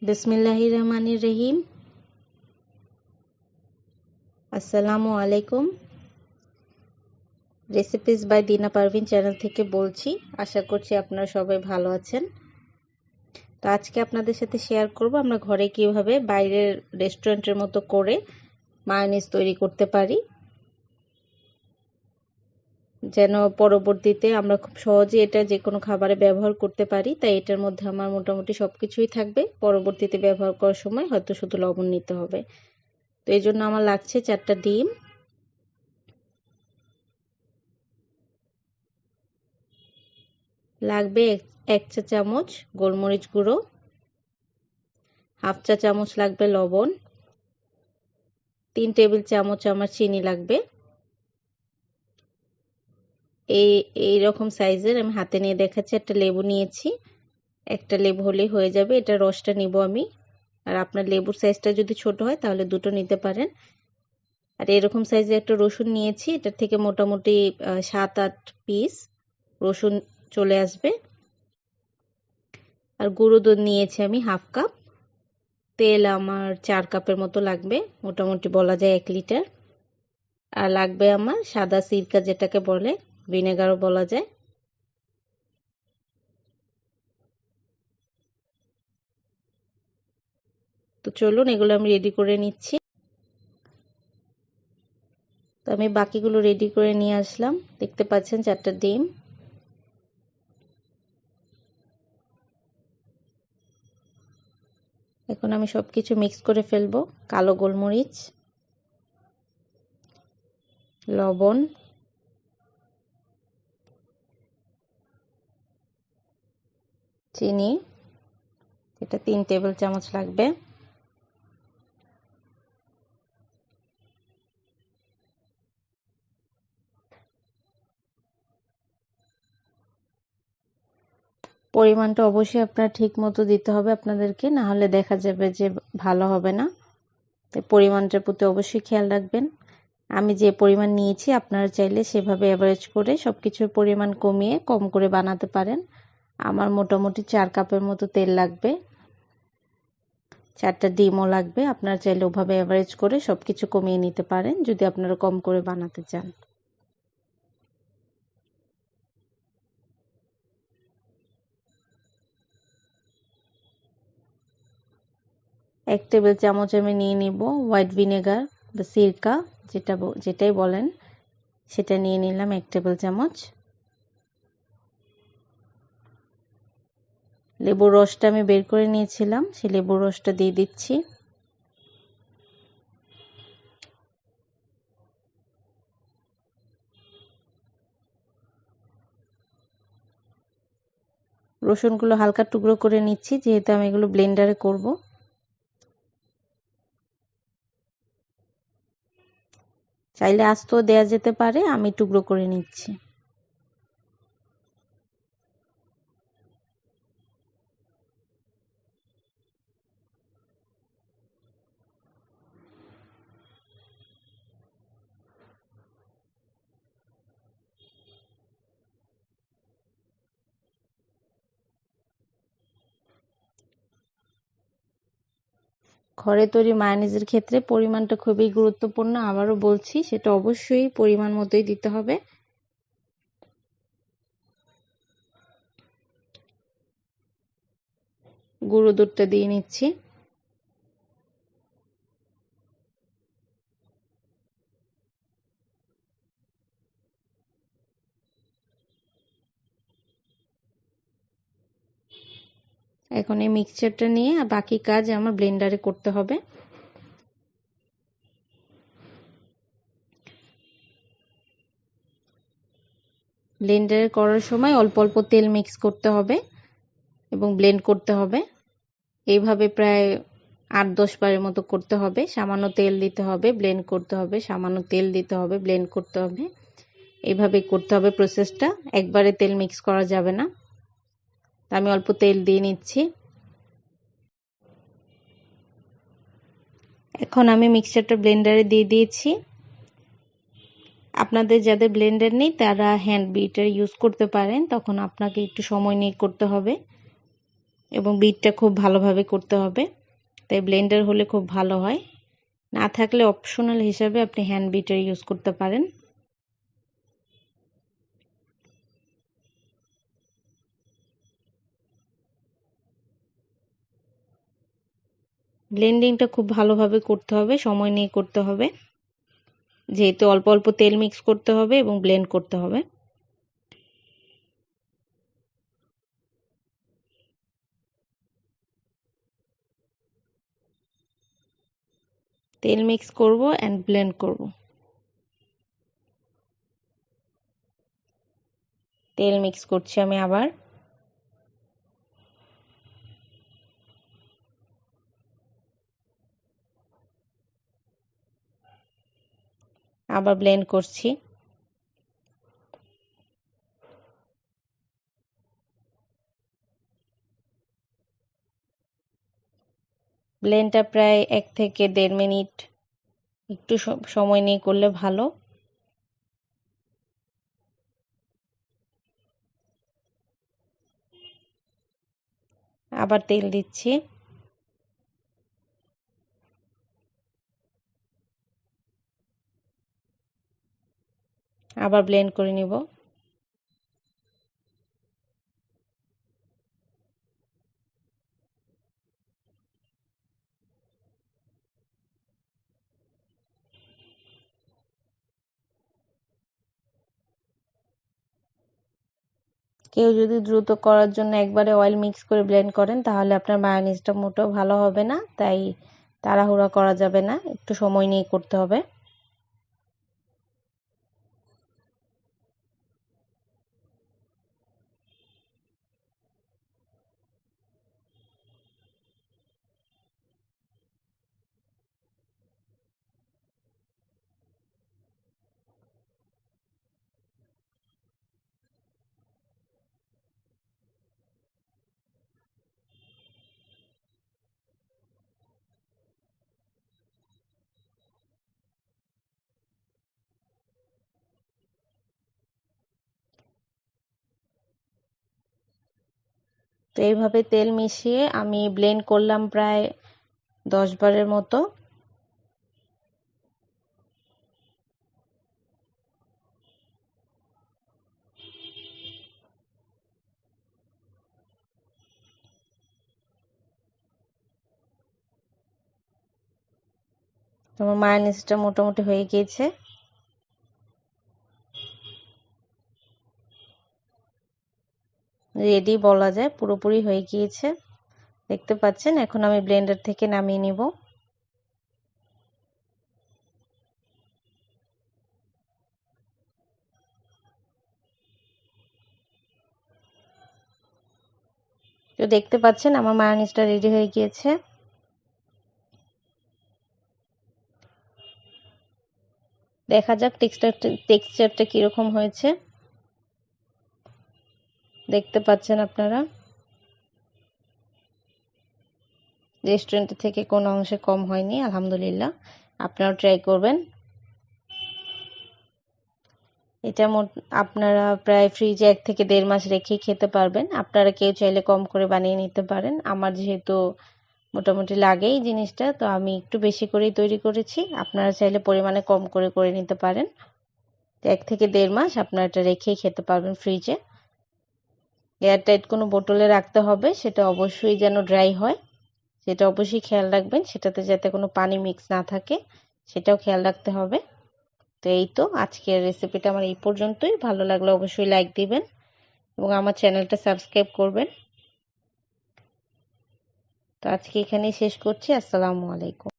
বিসমিল্লাহির রহমানির রহিম। আসসালামু আলাইকুম। রেসিপিস বাই দিনা পারভিন চ্যানেল থেকে বলছি। আশা করছি আপনারা সবাই ভালো আছেন। তো আজকে আপনাদের সাথে শেয়ার করব আমরা ঘরে কিভাবে বাইরের রেস্টুরেন্টের মতো করে মায়োনিজ তৈরি করতে পারি, যেন পরবর্তীতে আমরা খুব সহজে এটা যে কোনো খাবারে ব্যবহার করতে পারি। তাই এটার মধ্যে আমার মোটামুটি সবকিছুই থাকবে। পরবর্তীতে ব্যবহার করার সময় হয়তো শুধু লবণ নিতে হবে। তো এই জন্য আমার লাগছে 4টা ডিম, লাগবে 1 চা চামচ গোলমরিচ গুঁড়ো, হাফ চা চামচ লাগবে লবণ, 3 টেবিল চামচ আমার চিনি লাগবে। এইরকম সাইজের আমি হাতে নিয়ে দেখাচ্ছি। একটা লেবু নিয়েছি, একটা লেবু হলেই হয়ে যাবে। এটা রসটা নিব আমি। আর আপনার লেবুর সাইজটা যদি ছোট হয় তাহলে দুটো নিতে পারেন। আর এরকম সাইজের একটা রসুন নিয়েছি, এটার থেকে মোটামুটি 7-8 পিস রসুন চলে আসবে। আর গুঁড়ো দুধ নিয়েছি আমি হাফ কাপ। তেল আমার 4 কাপের মতো লাগবে, মোটামুটি বলা যায় 1 লিটার। আর লাগবে আমার সাদা সিরকা, যেটাকে বলে ভিনেগারও বলা যায়। তো চলুন এগুলো আমি রেডি করে নিচ্ছি। তো আমি বাকিগুলো রেডি করে নিয়ে আসলাম। দেখতে পাচ্ছেন 4টা ডিম। এখন আমি সবকিছু মিক্স করে ফেলবো। কালো গোলমরিচ, লবণ, চিনি, এটা 3 টেবিল চামচ লাগবে। পরিমাণটা অবশ্যই আপনার ঠিক মতো দিতে হবে আপনাদেরকে, না হলে দেখা যাবে যে ভালো হবে না। তাই পরিমাণটার প্রতি অবশ্যই খেয়াল রাখবেন। আমি যে পরিমাণ নিয়েছি আপনারা চাইলে সেভাবে এভারেজ করে সবকিছুর পরিমাণ কমিয়ে কম করে বানাতে পারেন। আমার মোটামুটি 4 কাপের মতো তেল লাগবে, 4টা ডিমও লাগবে। আপনারা চাইলে ওভাবে এভারেজ করে সবকিছু কমিয়ে নিতে পারেন যদি আপনারা কম করে বানাতে চান। এক টেবিল চামচ আমি নিয়ে নিব হোয়াইট ভিনেগার বা সিরকা, যেটাই বলেন, সেটা নিয়ে নিলাম 1 টেবিল চামচ। লেবুর রসটা আমি বের করে নিয়েছিলাম, সেই লেবুর রসটা দিয়ে দিচ্ছি। রসুনগুলো হালকা টুকরো করে নিচ্ছি, যেহেতু আমি এগুলো ব্লেন্ডারে করব। চাইলে আস্ত দেয়া যেতে পারে, আমি টুকরো করে নিচ্ছি। ঘরে তৈরি মায়োনিজের ক্ষেত্রে পরিমাণটা খুবই গুরুত্বপূর্ণ। আবারও বলছি, সেটা অবশ্যই পরিমাণ মতোই দিতে হবে। গুঁড়ো দুধটা দিয়ে নিচ্ছি। এখন এই মিক্সচারটা নিয়ে বাকি কাজ আমার ব্লেন্ডারে করতে হবে। ব্লেন্ডারে করার সময় অল্প অল্প তেল মিক্স করতে হবে এবং ব্লেন্ড করতে হবে। এইভাবে প্রায় 8-10 বারের মতো করতে হবে। সামান্য তেল দিতে হবে, ব্লেন্ড করতে হবে, সামান্য তেল দিতে হবে, ব্লেন্ড করতে হবে। এইভাবেই করতে হবে প্রসেসটা। একবারে তেল মিক্স করা যাবে না। আমি অল্প তেল দিয়ে নিচ্ছি। এখন আমি মিক্সচারটা ব্লেন্ডারে দিয়ে দিয়েছি। আপনাদের যাদের ব্লেন্ডার নেই তারা হ্যান্ড বিটার ইউজ করতে পারেন, তখন আপনাকে একটু সময় নিয়ে করতে হবে। এবং বিটটা খুব ভালোভাবে করতে হবে, তাই ব্লেন্ডার হলে খুব ভালো হয়। না থাকলে অপশনাল হিসাবে আপনি হ্যান্ড বিটার ইউজ করতে পারেন। ব্লেন্ডিংটা খুব ভালোভাবে করতে হবে, সময় নিয়ে করতে হবে, যেহেতু অল্প অল্প তেল মিক্স করতে হবে এবং ব্লেন্ড করতে হবে। তেল মিক্স করব অ্যান্ড ব্লেন্ড করব। তেল মিক্স করছি আমি আবার। আবার ব্লেন্ড করছি। ব্লেন্ডটা প্রায় 1 থেকে 1.5 মিনিট একটু সময় নিয়ে করলে ভালো। আবার তেল দিচ্ছি। আবার ব্লেন্ড করে নিব। কেউ যদি দ্রুত করার জন্য একবারে অয়েল মিক্স করে ব্লেন্ড করেন তাহলে আপনার মায়োনিজটা মোটেও ভালো হবে না, তাই তাড়াহুড়া করা যাবে না, একটু সময় নিয়ে করতে হবে। তো এইভাবে তেল মিশিয়ে আমি ব্লেন্ড করলাম প্রায় 10 বারের মতো। আমার মায়োনিজটা মোটামুটি হয়ে গিয়েছে। রেডি বলা যায়, পুরোপুরি হয়ে গিয়েছে। দেখতে পাচ্ছেন, এখন আমি ব্লেন্ডার থেকে নামিয়ে নিব। তো দেখতে পাচ্ছেন আমার মায়োনিজটা রেডি হয়ে গিয়েছে। দেখা যাক টেক্সচারটা কিরকম হয়েছে। দেখতে পাচ্ছেন আপনারা, রেস্টুরেন্ট থেকে কোনো অংশে কম হয়নি, আলহামদুলিল্লাহ। আপনারাও ট্রাই করবেন। এটা আপনারা প্রায় ফ্রিজে 1 থেকে 1.5 মাস রেখেই খেতে পারবেন। আপনারা কেউ চাইলে কম করে বানিয়ে নিতে পারেন। আমার যেহেতু মোটামুটি লাগেই জিনিসটা, তো আমি একটু বেশি করেই তৈরি করেছি। আপনারা চাইলে পরিমাণে কম করে করে নিতে পারেন। 1 থেকে 1.5 মাস আপনারা এটা রেখেই খেতে পারবেন ফ্রিজে। এয়ারটাইট কোনো বোতলে রাখতে হবে, সেটা অবশ্যই যেন ড্রাই হয়, সেটা অবশ্যই খেয়াল রাখবেন। সেটাতে যাতে কোনো পানি মিক্স না থাকে, সেটাও খেয়াল রাখতে হবে। তো এই তো আজকের রেসিপিটা আমার এই পর্যন্তই। ভালো লাগলে অবশ্যই লাইক দিবেন এবং আমার চ্যানেলটা সাবস্ক্রাইব করবেন। তো আজকে এখানেই শেষ করছি। আসসালামু আলাইকুম।